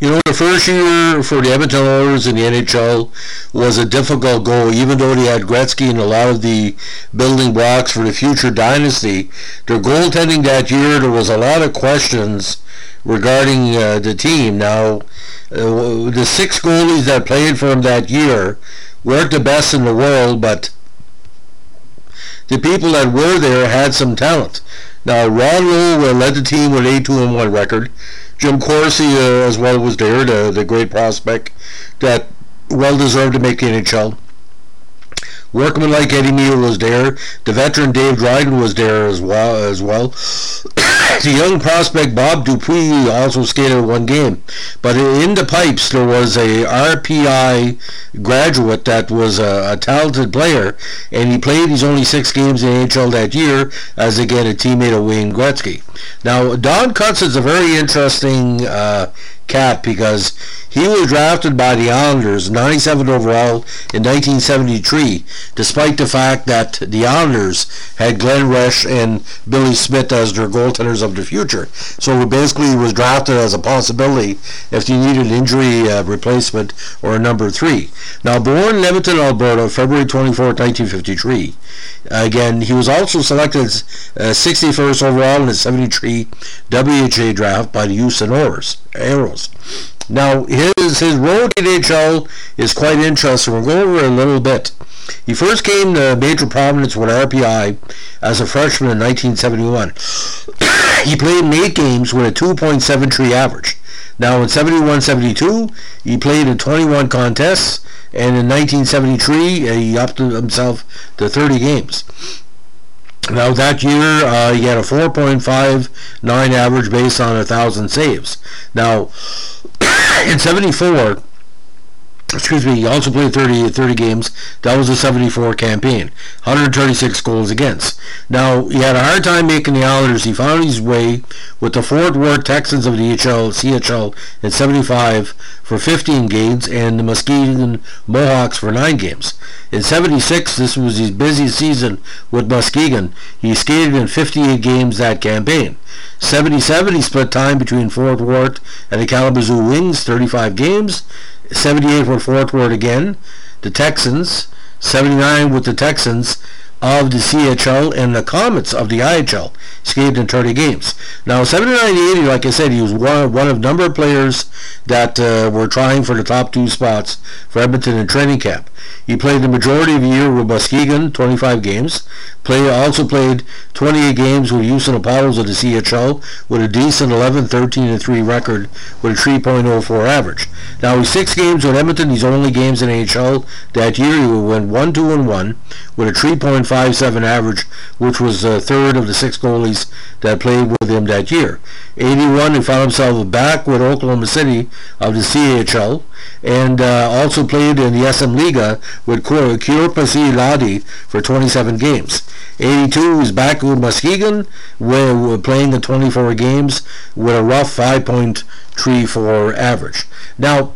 The first year for the Edmonton Oilers in the NHL was a difficult go, even though they had Gretzky and a lot of the building blocks for the future dynasty. Their goaltending that year, there was a lot of questions regarding the team. Now, the 6 goalies that played for him that year weren't the best in the world, but the people that were there had some talent. Now, Ron Lowe led the team with a 2-1 record. Jim Corsi as well was there, the great prospect that well deserved to make the NHL. Workman like Eddie Meal was there. The veteran Dave Dryden was there as well. The young prospect Bob Dupuis also skated 1 game. But in the pipes there was a RPI graduate that was a talented player, and he played his only 6 games in the NHL that year as, again, a teammate of Wayne Gretzky. Now, Don Cutts is a very interesting cat because he was drafted by the Islanders, 97 overall in 1973, despite the fact that the Islanders had Glenn Resch and Billy Smith as their goaltenders of the future. So basically he was drafted as a possibility if you needed an injury replacement or a number 3. Now, born in Edmonton, Alberta, February 24, 1953. Again, he was also selected 61st overall in the 73 WHA draft by the Houston Aeros. Now, his road to the NHL is quite interesting. We'll go over a little bit. He first came to major prominence with RPI as a freshman in 1971. He played in 8 games with a 2.73 average. Now, in 71-72, he played in 21 contests, and in 1973, he upped himself to 30 games. Now, that year, he had a 4.59 average based on 1,000 saves. Now, in 74, he also played 30 games. That was the 74 campaign. 136 goals against. Now, he had a hard time making the Islanders. He found his way with the Fort Worth Texans of the CHL in 75 for 15 games and the Muskegon Mohawks for 9 games. In 76, this was his busiest season with Muskegon. He skated in 58 games that campaign. 77, he split time between Fort Worth and the Kalamazoo Wings, 35 games. 78 with Fort Worth again, the Texans. 79 with the Texans of the CHL and the Comets of the IHL. Skated in 30 games. Now, 79-80, like I said, he was one of number of players that were trying for the top 2 spots for Edmonton in training camp. He played the majority of the year with Muskegon, 25 games. Also played 28 games with Houston Apollos of the CHL with a decent 11-13-3 record with a 3.04 average. Now, he's 6 games with Edmonton. His only games in AHL that year, he went 1-2-1 with a 3.57 average, which was third of the 6 goalies that played with him that year. 81, he found himself back with Oklahoma City of the CHL, and also played in the SM Liga with Kyrpasi Ladi for 27 games. 82, he's back with Muskegon, where playing in 24 games with a rough 5.34 average. Now,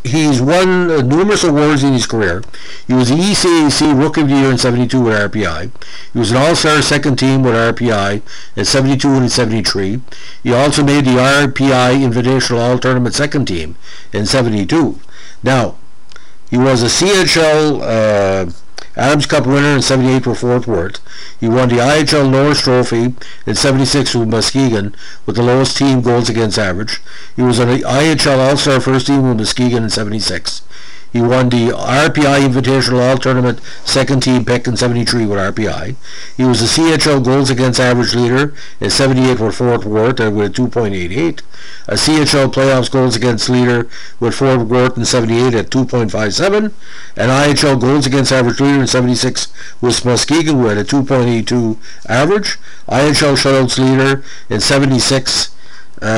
he's won numerous awards in his career. He was the ECAC Rookie of the Year in 72 with RPI. He was an All-Star second team with RPI in 72 and 73. He also made the RPI Invitational All-Tournament second team in 72. Now, he was a CHL Adams Cup winner in 78 for Fort Worth. He won the IHL Norris Trophy in 76 with Muskegon with the lowest team goals against average. He was on the IHL All-Star first team with Muskegon in 76. He won the RPI Invitational All-Tournament second team pick in 73 with RPI. He was the CHL goals against average leader in 78 with Fort Worth with a 2.88. A CHL playoffs goals against leader with Fort Worth in 78 at 2.57. An IHL goals against average leader in 76 with Muskegon with a 2.82 average. IHL shutouts leader in 76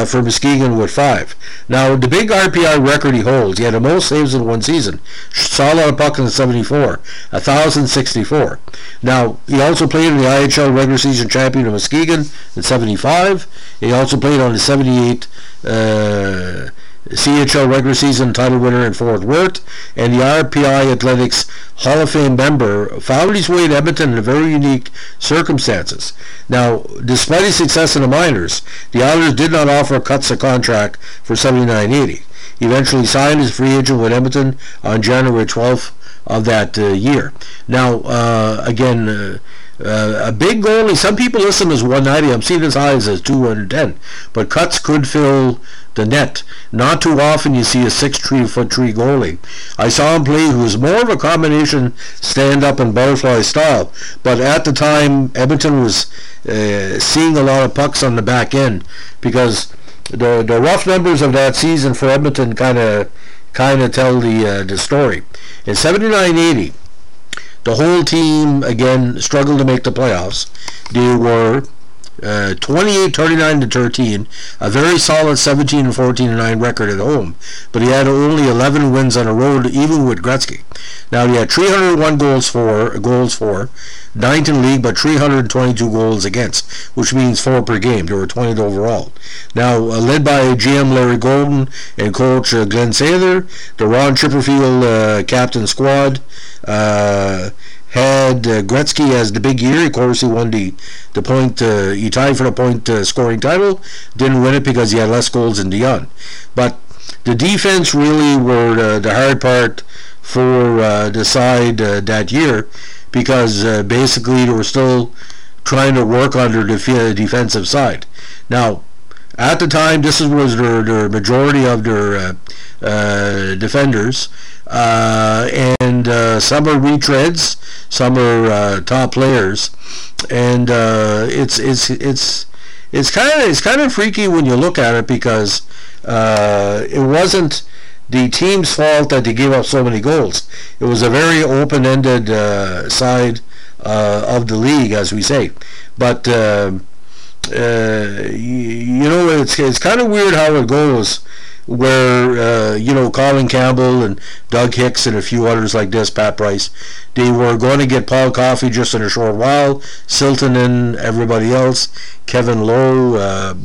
for Muskegon with 5. Now, the big RPI record he holds, he had the most saves in one season. Saw a lot of puck in 74, 1,064. Now, he also played in the IHL regular season champion of Muskegon in 75. He also played on the 78 CHL regular season title winner in Fort Worth, and the RPI Athletics Hall of Fame member, found his way to Edmonton in very unique circumstances. Now, despite his success in the minors, the Islanders did not offer Cutts a contract for 79-80. He eventually signed as free agent with Edmonton on January 12th of that year. Now, again, a big goalie, some people list him as 190. I'm seeing as high as 210. But Cuts could fill the net. Not too often you see a 6'3" goalie. I saw him play, who was more of a combination stand-up and butterfly style. But at the time, Edmonton was seeing a lot of pucks on the back end, because the rough numbers of that season for Edmonton kind of tell the story. In 79-80, the whole team again struggled to make the playoffs. They were 28-39-13, a very solid 17-14-9 record at home, but he had only 11 wins on the road, even with Gretzky. Now, he had 301 goals for, ninth in league, but 322 goals against, which means 4 per game. There were 20 overall. Now, led by GM Larry Golden and coach Glenn Sather, the Ron Chipperfield captain squad had Gretzky as the big year. Of course, he won the point. He tied for the point scoring title. Didn't win it because he had less goals than Dion. But the defense really were the hard part for the side that year, because basically they were still trying to work on their defensive side. Now, at the time, this was their majority of their defenders, and some are retreads, some are top players, and it's kind of freaky when you look at it, because it wasn't the team's fault that they gave up so many goals. It was a very open-ended side of the league, as we say. But it's kind of weird how it goes, where Colin Campbell and Doug Hicks and a few others like this, Pat Price, they were going to get Paul Coffey just in a short while, Siltanen, everybody else, Kevin Lowe,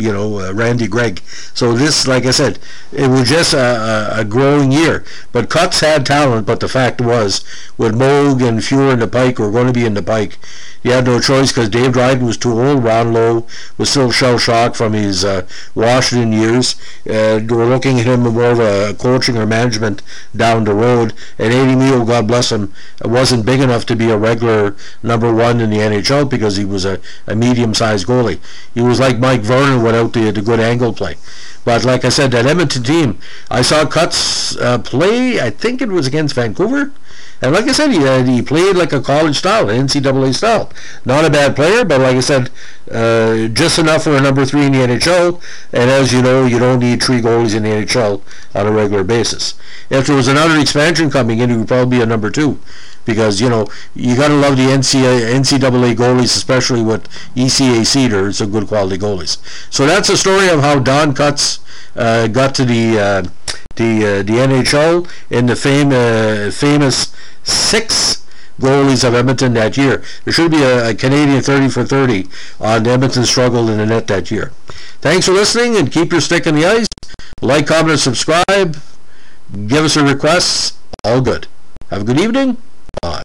Randy Gregg. So this, like I said, it was just a growing year. But Cuts had talent, but the fact was, with Moog and Fuhr in the Pike, were going to be in the Pike, you had no choice, because Dave Dryden was too old. Ron Lowe was still shell-shocked from his Washington years. They were looking at him more of a coaching or management down the road. And Eddie Mio, God bless him, wasn't big enough to be a regular number one in the NHL, because he was a medium-sized goalie. He was like Mike Vernon without the good angle play. But like I said, that Edmonton team, I saw Cuts play, I think it was against Vancouver. And like I said, he played like a college style, an NCAA style. Not a bad player, but like I said, just enough for a number 3 in the NHL. And as you know, you don't need 3 goalies in the NHL on a regular basis. If there was another expansion coming in, he would probably be a number 2. Because, you got to love the NCAA goalies, especially with ECAC. They're some good quality goalies. So that's the story of how Don Cuts got to the NHL in the famous 6 goalies of Edmonton that year. There should be a Canadian 30 for 30 on Edmonton's struggle in the net that year. Thanks for listening, and keep your stick in the ice. Like, comment, and subscribe. Give us a request. All good. Have a good evening. Bye.